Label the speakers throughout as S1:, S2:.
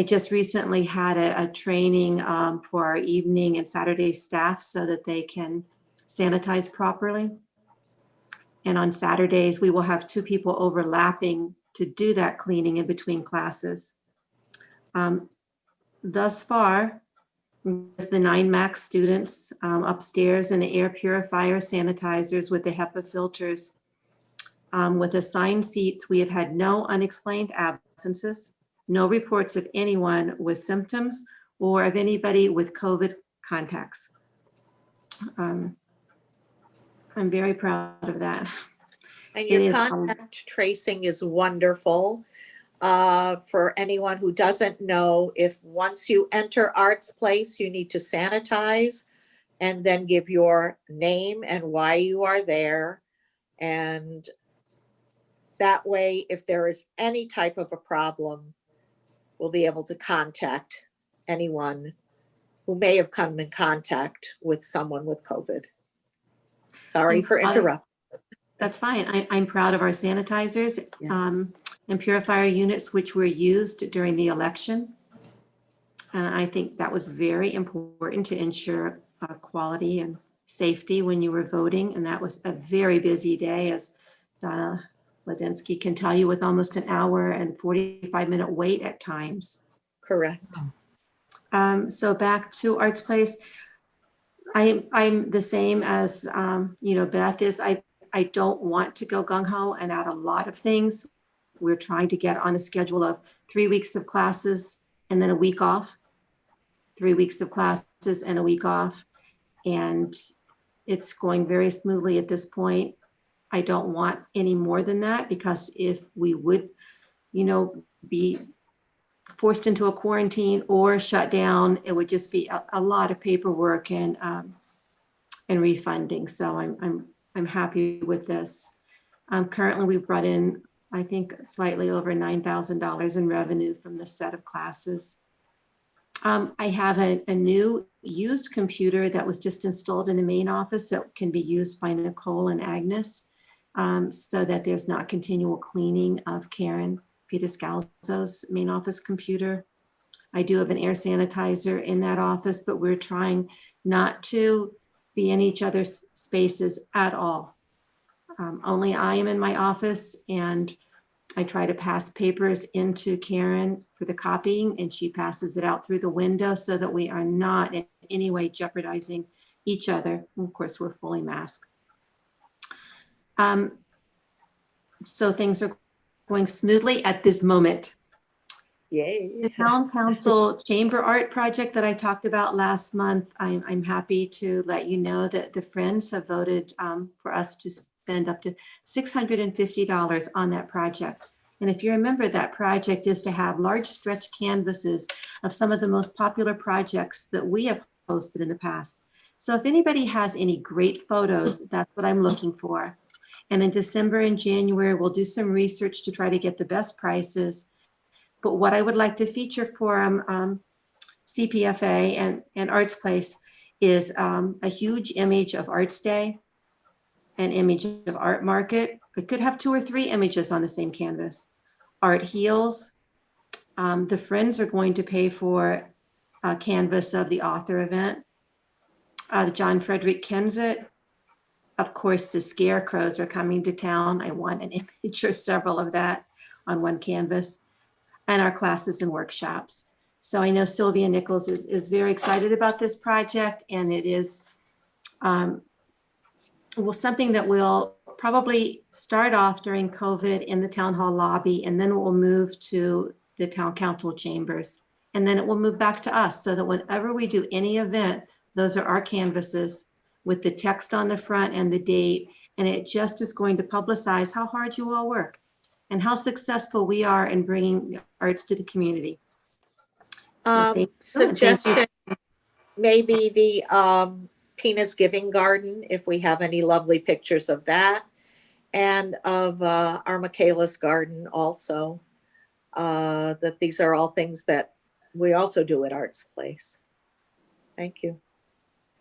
S1: I just recently had a training for our evening and Saturday staff so that they can sanitize properly. And on Saturdays, we will have 2 people overlapping to do that cleaning in between classes. Thus far, with the 9 max students upstairs and the air purifier sanitizers with the HEPA filters, with assigned seats, we have had no unexplained absences, no reports of anyone with symptoms or of anybody with COVID contacts. I'm very proud of that.
S2: And
S1: It
S2: your
S1: is,
S2: contact tracing is wonderful. For anyone who doesn't know, if once you enter Arts Place, you need to sanitize and then give your name and why you are there. And that way, if there is any type of a problem, we'll be able to contact anyone who may have come in contact with someone with COVID. Sorry for interrupting.
S1: That's fine. I'm proud of our sanitizers
S2: Yes.
S1: and purifier units, which were used during the election. And I think that was very important to ensure quality and safety when you were voting. And that was a very busy day, as Donna Ladensky can tell you, with almost an hour and 45-minute wait at times.
S2: Correct.
S1: So back to Arts Place. I'm the same as Beth is. I don't want to go gung-ho and add a lot of things. We're trying to get on a schedule of 3 weeks of classes and then a week off, 3 weeks of classes and a week off. And it's going very smoothly at this point. I don't want any more than that, because if we would, be forced into a quarantine or shut down, it would just be a lot of paperwork and refunding. So I'm happy with this. Currently, we've brought in, I think, slightly over $9,000 in revenue from this set of classes. I have a new used computer that was just installed in the main office that can be used by Nicole and Agnes, so that there's not continual cleaning of Karen Pietascalzo's main office computer. I do have an air sanitizer in that office, but we're trying not to be in each other's spaces at all. Only I am in my office, and I try to pass papers into Karen for the copying, and she passes it out through the window so that we are not in any way jeopardizing each other. And of course, we're fully masked. So things are going smoothly at this moment.
S2: Yay.
S1: The Town Council Chamber Art project that I talked about last month, I'm happy to let you know that the Friends have voted for us to spend up to $650 on that project. And if you remember, that project is to have large stretch canvases of some of the most popular projects that we have posted in the past. So if anybody has any great photos, that's what I'm looking for. And in December and January, we'll do some research to try to get the best prices. But what I would like to feature for CPFA and Arts Place is a huge image of Arts Day, an image of Art Market. It could have 2 or 3 images on the same canvas. Art Heals. The Friends are going to pay for a canvas of the author event. John Frederick Kensit. Of course, the Scarecrows are coming to town. I want an image or several of that on one canvas. And our classes and workshops. So I know Sylvia Nichols is very excited about this project, and it is something that will probably start off during COVID in the town hall lobby, and then we'll move to the town council chambers, and then it will move back to us, so that whenever we do any event, those are our canvases with the text on the front and the date, and it just is going to publicize how hard you all work and how successful we are in bringing arts to the community. So
S2: Suggestion, maybe the Pina's Giving Garden, if we have any lovely pictures of that, and of our Michaela's Garden also, that these are all things that we also do at Arts Place. Thank you.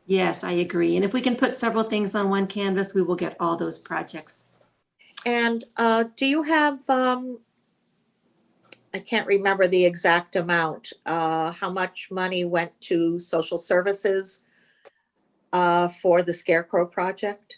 S1: Yes, I agree. And if we can put several things on one canvas, we will get all those projects.
S2: And do you have I can't remember the exact amount, how much money went to social services for the Scarecrow project?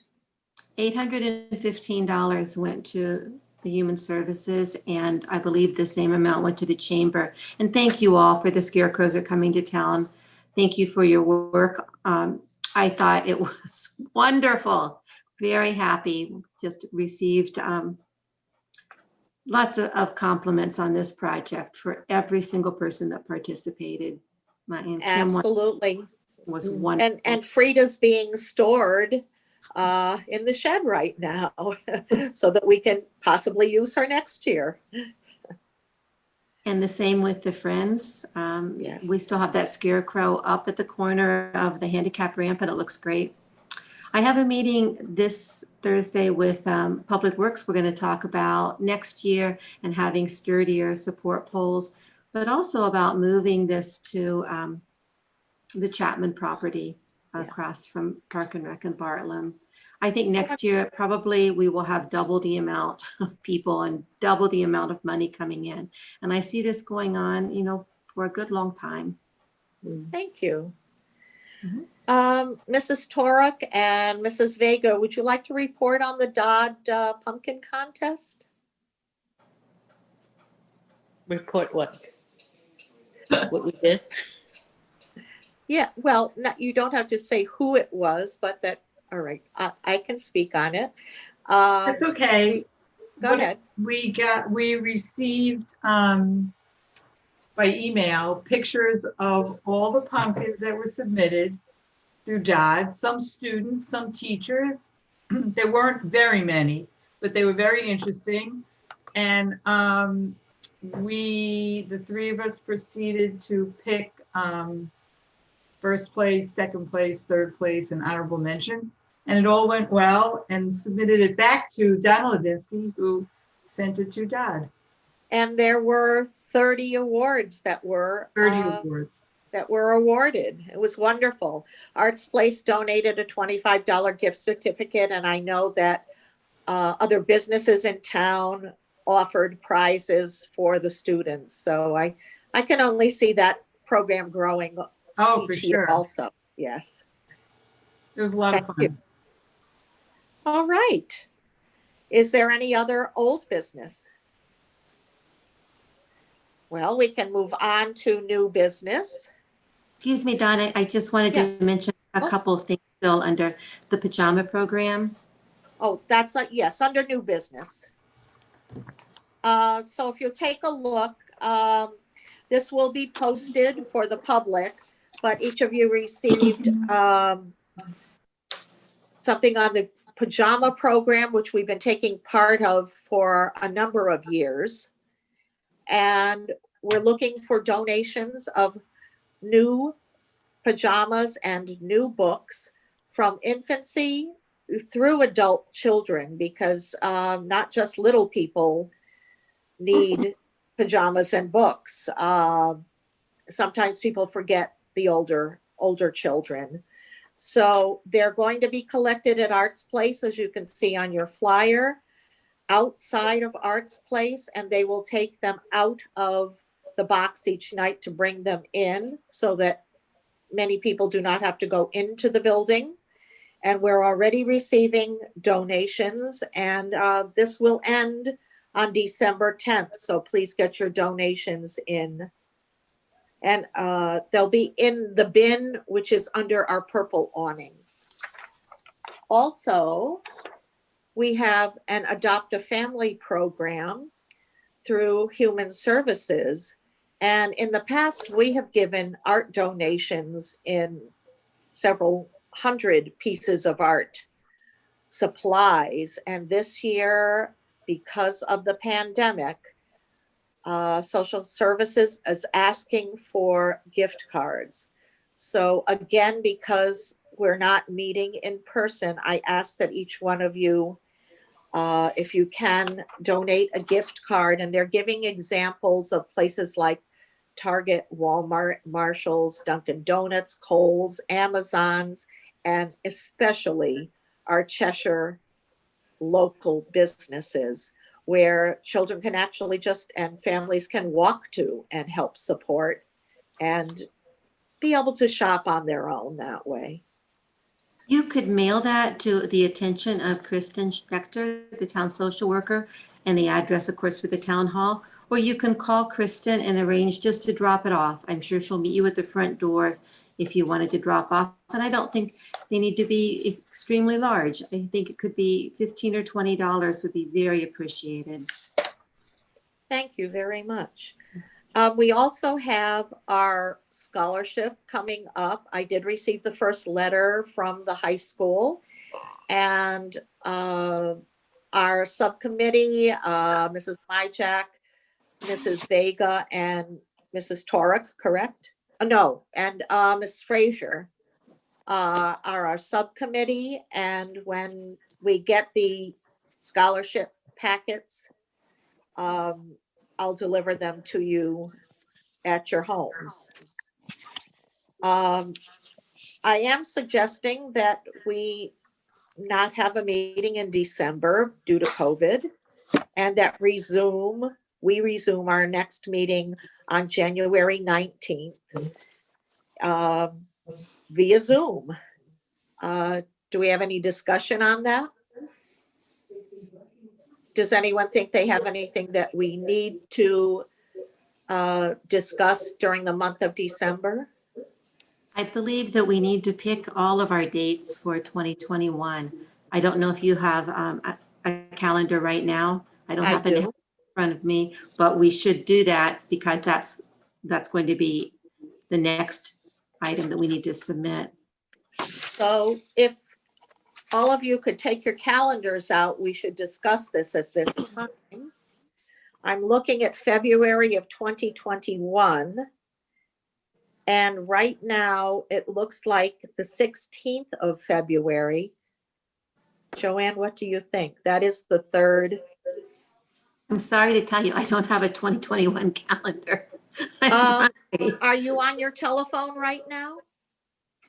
S1: $815 went to the Human Services, and I believe the same amount went to the Chamber. And thank you all for the scarecrows are coming to town. Thank you for your work. I thought it was wonderful. Very happy. Just received lots of compliments on this project for every single person that participated. And Kim
S2: Absolutely.
S1: was
S2: And
S1: wonderful.
S2: Frida's being stored in the shed right now so that we can possibly use her next year.
S1: And the same with the Friends.
S2: Yes.
S1: We still have that scarecrow up at the corner of the handicap ramp, and it looks great. I have a meeting this Thursday with Public Works. We're going to talk about next year and having sturdier support poles, but also about moving this to the Chapman property across from Park and Rec and Bartlam. I think next year, probably we will have double the amount of people and double the amount of money coming in. And I see this going on, for a good long time.
S2: Thank you.
S1: Mhm.
S2: Mrs. Torek and Mrs. Vega, would you like to report on the Dodd pumpkin contest?
S3: Report what? What we did?
S2: Yeah, well, you don't have to say who it was, but that, all right, I can speak on it.
S4: That's okay.
S2: Go ahead.
S4: We received by email pictures of all the pumpkins that were submitted through Dodd, some students, some teachers. There weren't very many, but they were very interesting. And the three of us proceeded to pick first place, second place, third place, and honorable mention. And it all went well, and submitted it back to Donald Ladinsky, who sent it to Dodd.
S2: And there were 30 awards that were
S4: 30 awards.
S2: That were awarded. It was wonderful. Arts Place donated a $25 gift certificate, and I know that other businesses in town offered prizes for the students. So I can only see that program growing
S4: For
S2: each year
S4: sure.
S2: also. Yes.
S4: It was a lot of
S2: Thank
S4: fun.
S2: you. All right. Is there any other old business? Well, we can move on to new business.
S1: Excuse me, Donna, I just wanted to mention a couple of things still under the pajama program.
S2: Oh, that's yes, under new business. So if you'll take a look, this will be posted for the public, but each of you received something on the pajama program, which we've been taking part of for a number of years. And we're looking for donations of new pajamas and new books from infancy through adult children, because not just little people need pajamas and books. Sometimes people forget the older children. So they're going to be collected at Arts Place, as you can see on your flyer, outside of Arts Place, and they will take them out of the box each night to bring them in so that many people do not have to go into the building. And we're already receiving donations, and this will end on December 10th. So please get your donations in. And they'll be in the bin, which is under our purple awning. Also, we have an Adopt a Family program through Human Services. And in the past, we have given art donations in several hundred pieces of art supplies. And this year, because of the pandemic, Social Services is asking for gift cards. So again, because we're not meeting in person, I ask that each one of you, if you can, donate a gift card. And they're giving examples of places like Target, Walmart, Marshalls, Dunkin' Donuts, Kohl's, Amazon's, and especially our Cheshire local businesses. where children can actually and families can walk to and help support and be able to shop on their own that way.
S1: You could mail that to the attention of Kristen Schechter, the town social worker, and the address, of course, for the town hall. Or you can call Kristen and arrange just to drop it off. I'm sure she'll meet you at the front door if you wanted to drop off. And I don't think they need to be extremely large. I think it could be $15 or $20 would be very appreciated.
S2: Thank you very much. We also have our scholarship coming up. I did receive the first letter from the high school, and our subcommittee, Mrs. Myjack, Mrs. Vega, and Mrs. Torek, correct? No, and Ms. Frazier are our subcommittee, and when we get the scholarship packets, I'll deliver them to you at your homes. I am suggesting that we not have a meeting in December due to COVID, and that we resume our next meeting on January 19th via Zoom. Do we have any discussion on that? Does anyone think they have anything that we need to discuss during the month of December?
S1: I believe that we need to pick all of our dates for 2021. I don't know if you have a calendar right now. I don't
S2: I
S1: happen to
S2: do.
S1: have it in front of me, but we should do that because that's going to be the next item that we need to submit.
S2: So if all of you could take your calendars out, we should discuss this at this time. I'm looking at February of 2021. And right now, it looks like the 16th of February. Joanne, what do you think? That is the third.
S1: I'm sorry to tell you, I don't have a 2021 calendar.
S2: Are you on your telephone right now?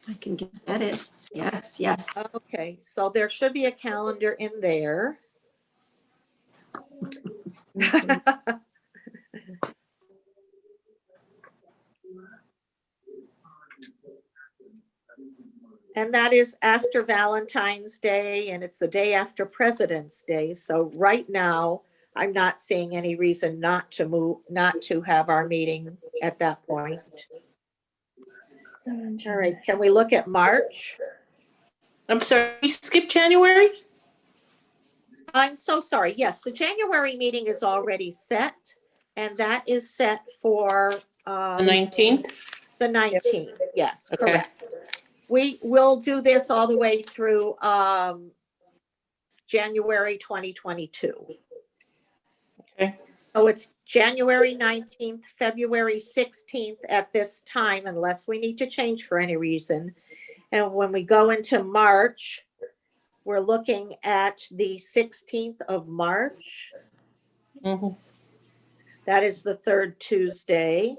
S1: I can get it. Yes, yes.
S2: Okay, so there should be a calendar in there. And that is after Valentine's Day, and it's the day after President's Day. So right now, I'm not seeing any reason not to have our meeting at that point. All right, can we look at March?
S3: I'm sorry, we skipped January?
S2: I'm so sorry. Yes, the January meeting is already set, and that is set for
S3: The 19th?
S2: the 19th. Yes,
S3: Okay.
S2: correct. We will do this all the way through January 2022.
S3: Okay.
S2: So it's January 19th, February 16th at this time, unless we need to change for any reason. And when we go into March, we're looking at the 16th of March.
S3: Mhm.
S2: That is the third Tuesday.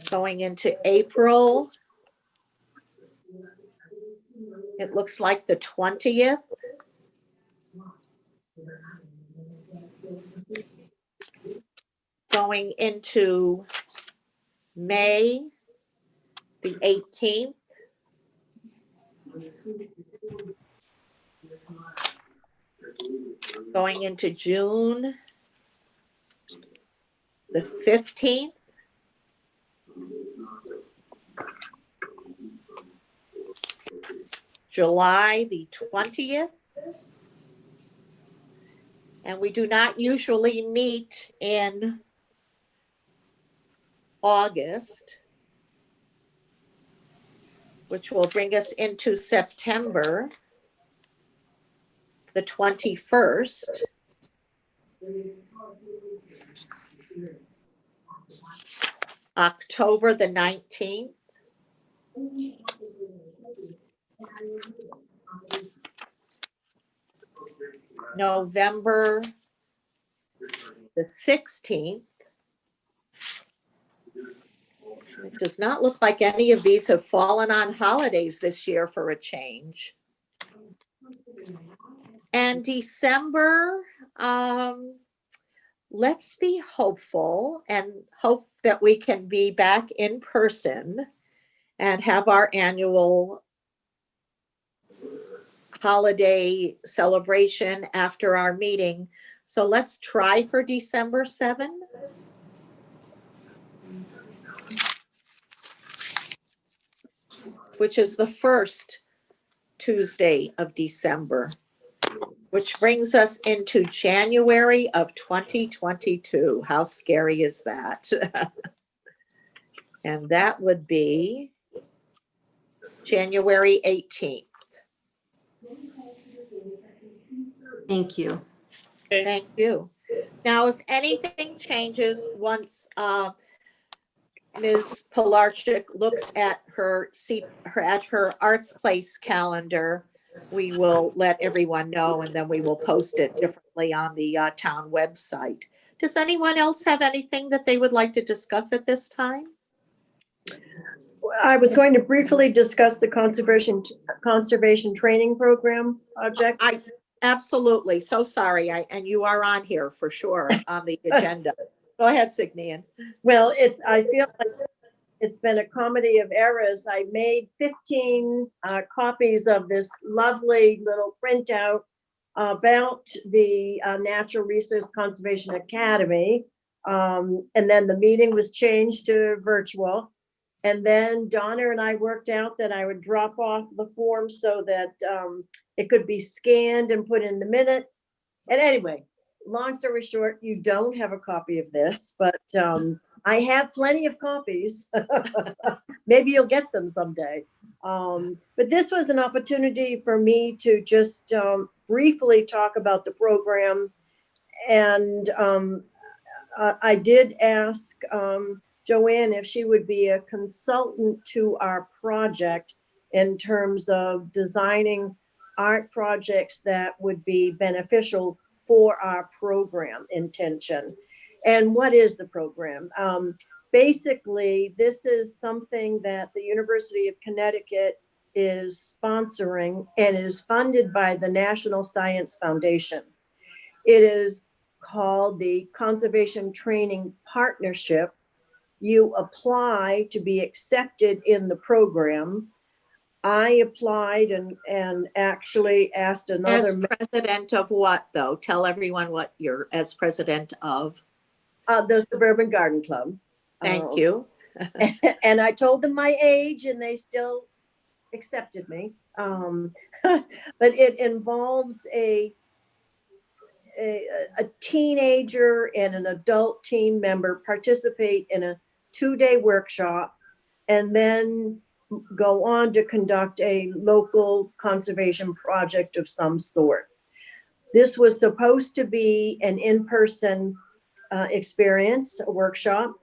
S2: Going into April, it looks like the 20th. Going into May, the 18th. Going into June, the 15th. July, the 20th. And we do not usually meet in August, which will bring us into September, the 21st. October, the 19th. November, the 16th. It does not look like any of these have fallen on holidays this year for a change. And December, let's be hopeful and hope that we can be back in person and have our annual holiday celebration after our meeting. So let's try for December 7, which is the first Tuesday of December, which brings us into January of 2022. How scary is that? And that would be January 18th.
S1: Thank you.
S3: Okay.
S2: Thank you. Now, if anything changes once Ms. Pilarchik looks at her Arts Place calendar, we will let everyone know, and then we will post it differently on the town website. Does anyone else have anything that they would like to discuss at this time?
S5: I was going to briefly discuss the conservation training program project.
S2: Absolutely. So sorry. And you are on here for sure on the agenda. Go ahead, Signian.
S5: Well, I feel like it's been a comedy of errors. I made 15 copies of this lovely little printout about the Natural Resource Conservation Academy. And then the meeting was changed to virtual. And then Donna and I worked out that I would drop off the form so that it could be scanned and put in the minutes. And anyway, long story short, you don't have a copy of this, but I have plenty of copies. Maybe you'll get them someday. But this was an opportunity for me to just briefly talk about the program. And I did ask Joanne if she would be a consultant to our project in terms of designing art projects that would be beneficial for our program intention. And what is the program? Basically, this is something that the University of Connecticut is sponsoring and is funded by the National Science Foundation. It is called the Conservation Training Partnership. You apply to be accepted in the program. I applied and actually asked
S2: As
S5: another.
S2: president of what, though? Tell everyone what you're as president of.
S5: The Suburban Garden Club.
S2: Thank you.
S5: And I told them my age and they still accepted me. But it involves a teenager and an adult team member participate in a 2-day workshop and then go on to conduct a local conservation project of some sort. This was supposed to be an in-person experience, a workshop.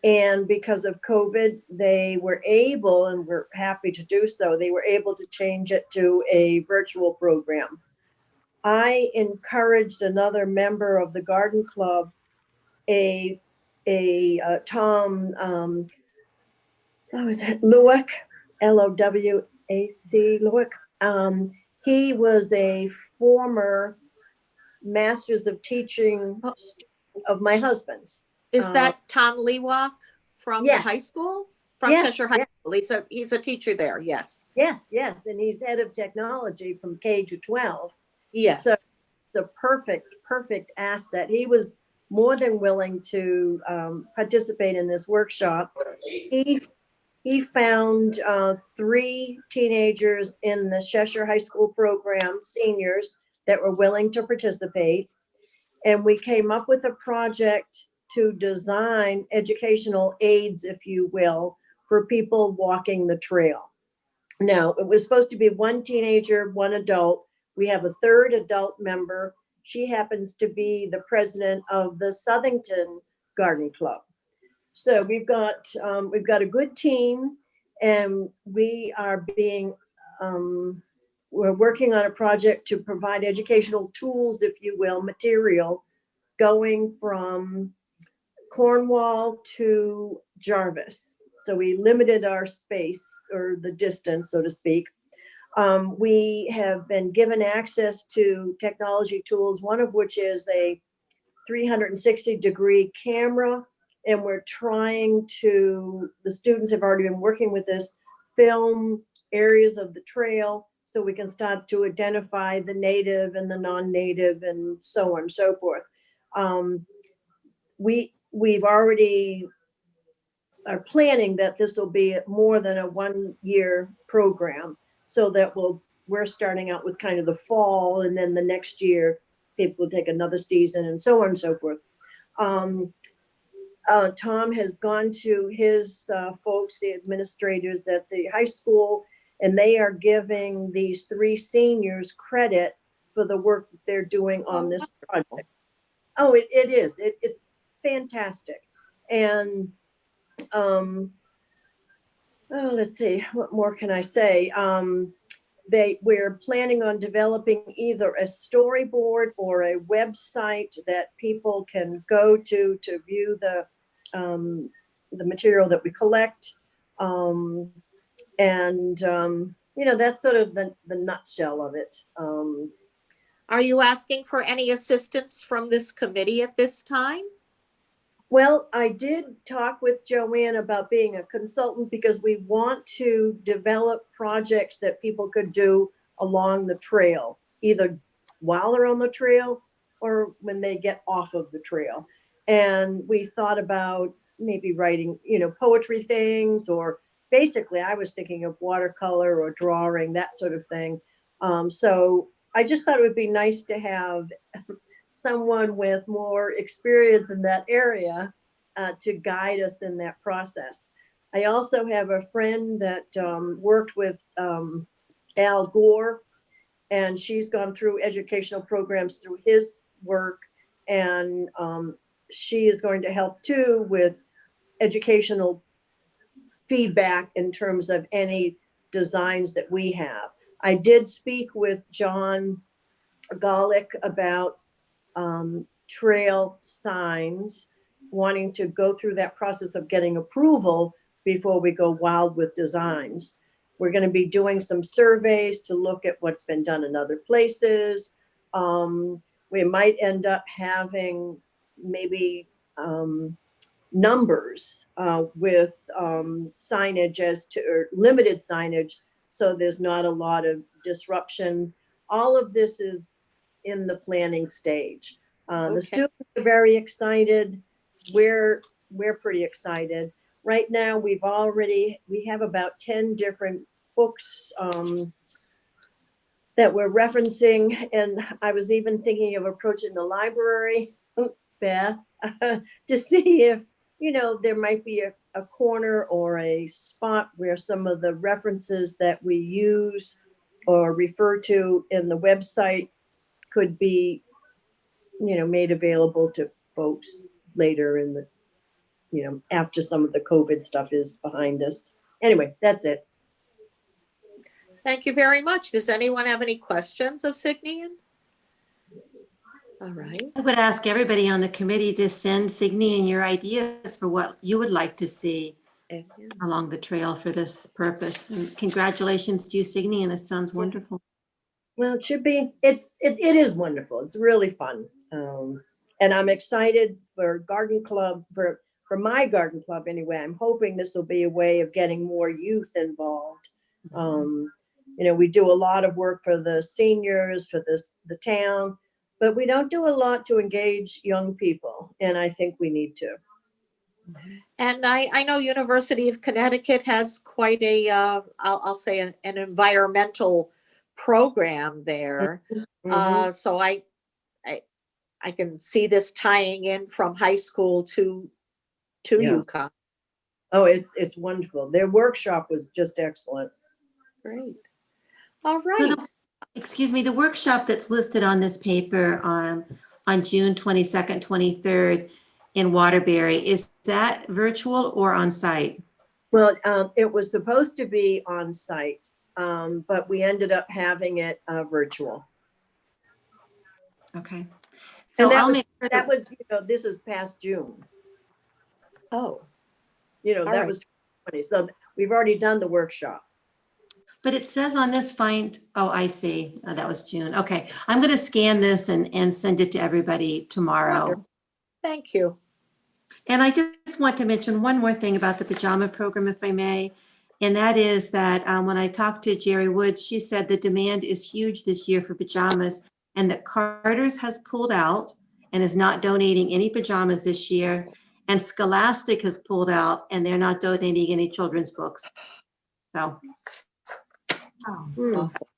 S5: And because of COVID, they were able, and we're happy to do so, they were able to change it to a virtual program. I encouraged another member of the garden club, Tom, what was that, Lewick, L-O-W-A-C, Lewick. He was a former Masters of Teaching student of my husband's.
S2: Is that Tom Lewak from the
S5: Yes.
S2: high school? From
S5: Yes,
S2: Cheshire High
S5: yes.
S2: School. He's a teacher there, yes.
S5: Yes, and he's head of technology from K to 12.
S2: Yes.
S5: So the perfect asset. He was more than willing to participate in this workshop. He found 3 teenagers in the Cheshire High School program, seniors, that were willing to participate. And we came up with a project to design educational aids, if you will, for people walking the trail. Now, it was supposed to be 1 teenager, 1 adult. We have a 3rd adult member. She happens to be the president of the Southington Garden Club. So we've got a good team, and we are we're working on a project to provide educational tools, if you will, material, going from Cornwall to Jarvis. So we limited our space, or the distance, so to speak. We have been given access to technology tools, one of which is a 360-degree camera. And we're trying to, the students have already been working with this, film areas of the trail so we can start to identify the native and the non-native and so on and so forth. We've already are planning that this will be more than a 1-year program, so that we're starting out with kind of the fall, and then the next year people will take another season and so on and so forth. Tom has gone to his folks, the administrators at the high school, and they are giving these 3 seniors credit for the work that they're doing on this project. Oh, it is. It's fantastic. And let's see, what more can I say? We're planning on developing either a storyboard or a website that people can go to view the material that we collect. That's sort of the nutshell of it.
S2: Are you asking for any assistance from this committee at this time?
S5: Well, I did talk with Joanne about being a consultant because we want to develop projects that people could do along the trail, either while they're on the trail or when they get off of the trail. And we thought about maybe writing, poetry things, or basically I was thinking of watercolor or drawing, that sort of thing. So I just thought it would be nice to have someone with more experience in that area to guide us in that process. I also have a friend that worked with Al Gore, and she's gone through educational programs through his work, and she is going to help too with educational feedback in terms of any designs that we have. I did speak with John Golick about trail signs, wanting to go through that process of getting approval before we go wild with designs. We're going to be doing some surveys to look at what's been done in other places. We might end up having maybe numbers with signage or limited signage, so there's not a lot of disruption. All of this is in the planning stage. The students are very excited. We're pretty excited. Right now, we have about 10 different books that we're referencing. And I was even thinking of approaching the library, Beth, to see if, there might be a corner or a spot where some of the references that we use or refer to in the website could be, made available to folks later in the, after some of the COVID stuff is behind us. Anyway, that's it.
S2: Thank you very much. Does anyone have any questions of Signian? All right.
S1: I would ask everybody on the committee to send Signian your ideas for what you would like to see along the trail for this purpose. And congratulations to you, Signian. This sounds wonderful.
S5: Well, it should be. It is wonderful. It's really fun. And I'm excited for garden club, for my garden club anyway. I'm hoping this will be a way of getting more youth involved. We do a lot of work for the seniors, for the town, but we don't do a lot to engage young people. And I think we need to.
S2: And I know University of Connecticut has quite a, I'll say an environmental program there.
S5: Mhm.
S2: So I can see this tying in from high school to
S5: Yeah.
S2: UConn.
S5: Oh, it's wonderful. Their workshop was just excellent.
S2: Great. All
S1: So
S2: right.
S1: excuse me, the workshop that's listed on this paper on June 22nd, 23rd in Waterbury, is that virtual or on site?
S5: Well, it was supposed to be on site, but we ended up having it virtual.
S1: Okay.
S5: So
S1: So
S5: that
S1: I'll
S5: was,
S1: make sure
S5: that was, this is past June.
S2: Oh,
S5: That
S2: right.
S5: was 20. So we've already done the workshop.
S1: But it says on this oh, I see. Oh, that was June. Okay. I'm going to scan this and send it to everybody tomorrow.
S2: Wonderful. Thank you.
S1: And I just want to mention one more thing about the pajama program, if I may. And that is that when I talked to Jerry Woods, she said the demand is huge this year for pajamas and that Carter's has pulled out and is not donating any pajamas this year. And Scholastic has pulled out and they're not donating any children's books. So,
S5: Hmm.
S2: Awful.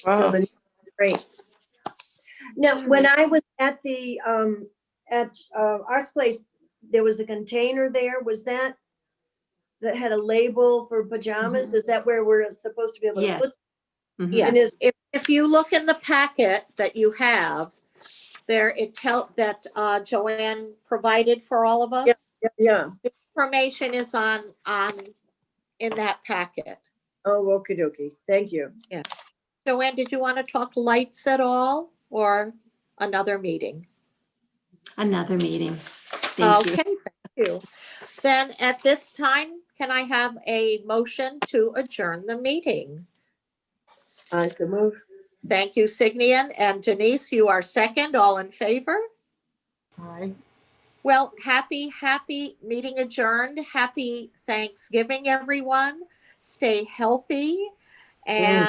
S5: So
S3: Wow.
S5: the, great. Now, when I was at the, Arts Place, there was a container there. Was that had a label for pajamas? Is that where we're supposed to be able to
S1: Yeah.
S5: put?
S1: mhm.
S2: Yes,
S5: is-
S2: if you look in the packet that you have, there that Joanne provided for all of us.
S5: Yeah.
S2: The information is in that packet.
S5: Oh, okie dokie. Thank you.
S2: Joanne, did you want to talk lights at all or another meeting?
S1: Another meeting. Thank you.
S2: Okay, thank you. Then at this time, can I have a motion to adjourn the meeting?
S5: So move.
S2: Thank you, Signian, and Denise, you are second. All in favor?
S4: Aye.
S2: Well, happy meeting adjourned. Happy Thanksgiving, everyone. Stay healthy and